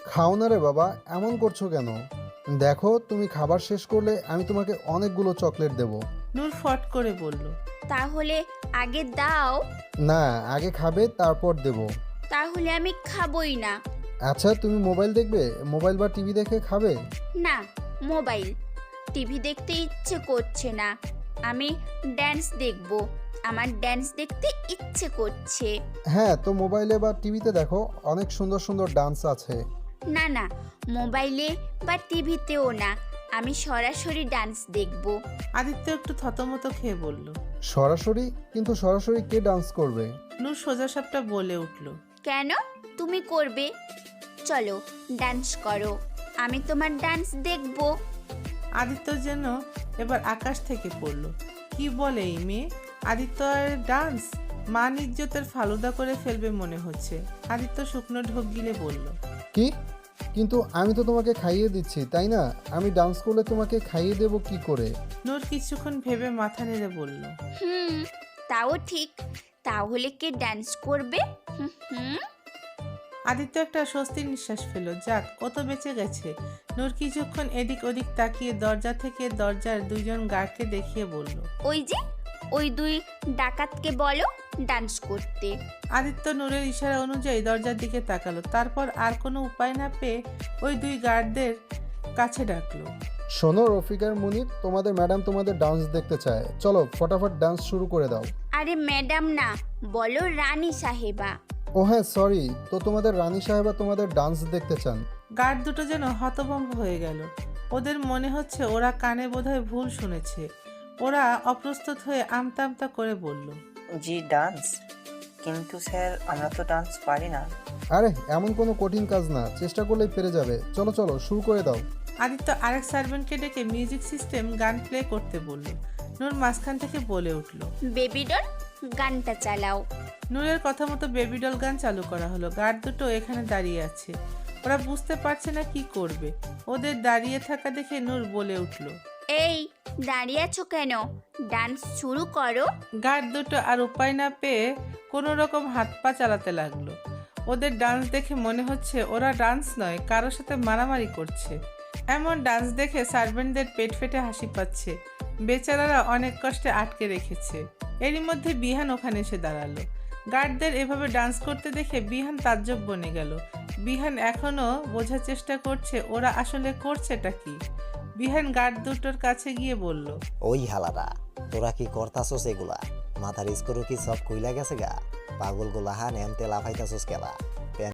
খাও না রে বাবা, এমন করছো কেন? দেখো, তুমি খাবার শেষ করলে আমি তোমাকে অনেকগুলো চকলেট দেব। নূর ফট করে বলল। তাহলে আগে দাও। না, আগে খাবে তারপর দেব। তাহলে আমি খাবই না। আচ্ছা, তুমি মোবাইল দেখবে? মোবাইল বা টিভি দেখে খাবে? না, মোবাইল। টিভি দেখতে ইচ্ছে করছে না। আমি ড্যান্স দেখব। আমার ড্যান্স দেখতে ইচ্ছে করছে। হ্যাঁ, তো মোবাইলে বা টিভিতে দেখো, অনেক সুন্দর সুন্দর ডান্স আছে। না না, মোবাইলে বা টিভিতেও না, আমি সরাসরি ডান্স দেখব। আদিত্য একটু থতমত খেয়ে বলল। সরাসরি? কিন্তু সরাসরি কে ডান্স করবে? নূর সোজাসাপটা বলে উঠল। কেন? তুমি করবে। চলো, ডান্স করো। আমি তোমার ডান্স দেখব। আদিত্য যেন এবার আকাশ থেকে পড়ল। কি বলে এই মেয়ে? আদিত্য আর ডান্স? মান ইজ্জতের ফালুদা করে ফেলবে মনে হচ্ছে। আদিত্য শুকনো ঢোক গিলে বলল। কি? কিন্তু আমি তো তোমাকে খাইয়ে দিচ্ছি, তাই না? আমি ডান্স করলে তোমাকে খাইয়ে দেব কি করে? নূর কিছুক্ষণ ভেবে মাথা নেড়ে বলল। হুম, তাও ঠিক। তাহলে কে ডান্স করবে? হুম হুম। আদিত্য একটা স্বস্তির নিঃশ্বাস ফেলল। যাক, ও তো বেঁচে গেছে। নূর কিছুক্ষণ এদিক ওদিক তাকিয়ে দরজা থেকে দরজার দুইজন গার্ডকে দেখিয়ে বলল। ওই যে, ওই দুই ডাকাতকে বলো ডান্স করতে। আদিত্য নূরের ইশারা অনুযায়ী দরজার দিকে তাকালো। তারপর আর কোনো উপায় না পেয়ে ওই দুই গার্ডদের কাছে ডাকলো। শোনো রফিকার মুনির, তোমাদের ম্যাডাম তোমাদের ডান্স দেখতে চায়। চলো ফটাফট ডান্স শুরু করে দাও। আরে ম্যাডাম না, বলো রানী সাহেবা। ও হ্যাঁ, সরি। তো তোমাদের রানী সাহেবা তোমাদের ডান্স দেখতে চান। গার্ড দুটো যেন হতভম্ব হয়ে গেল। ওদের মনে হচ্ছে ওরা কানে বোধহয় ভুল শুনেছে। ওরা অপ্রস্তুত হয়ে আমতা আমতা করে বলল। জি ডান্স, কিন্তু স্যার আমরা তো ডান্স পারি না। আরে এমন কোনো কঠিন কাজ না, চেষ্টা করলেই পেরে যাবে। চলো চলো, শুরু করে দাও। আদিত্য আরেক সার্ভেন্টকে ডেকে মিউজিক সিস্টেম গান প্লে করতে বলল। নূর মাঝখান থেকে বলে উঠল। বেবি ডল, গানটা চালাও। নূরের কথা মতো বেবি ডল গান চালু করা হলো। গার্ড দুটো এখানে দাঁড়িয়ে আছে। ওরা বুঝতে পারছে না কি করবে। ওদের দাঁড়িয়ে থাকা দেখে নূর বলে উঠল। এই, দাঁড়িয়ে আছো কেন? ডান্স শুরু করো। গার্ড দুটো আর উপায় না পেয়ে কোনো রকম হাত পা চালাতে লাগলো। ওদের ডান্স দেখে মনে হচ্ছে ওরা ডান্স নয়, কারোর সাথে মারামারি করছে। এমন ডান্স দেখে সার্ভেন্টদের পেট ফেটে হাসি পাচ্ছে। বেচারারা অনেক কষ্টে আটকে রেখেছে। এরই মধ্যে বিহান ওখানে এসে দাঁড়ালো। গার্ডদের এভাবে ডান্স করতে দেখে বিহান তাজ্জব বনে গেল। বিহান এখনও বোঝার চেষ্টা করছে ওরা আসলে করছেটা কি। বিহান গার্ড দুটোর কাছে গিয়ে বলল। ওই হালারা, তোরা কি করতাছস এগুলা? মাথার স্কোরও কি সব কইলা গেছে গা? পাগল গোলা হান এমতে লাফাইতাছস কেলা?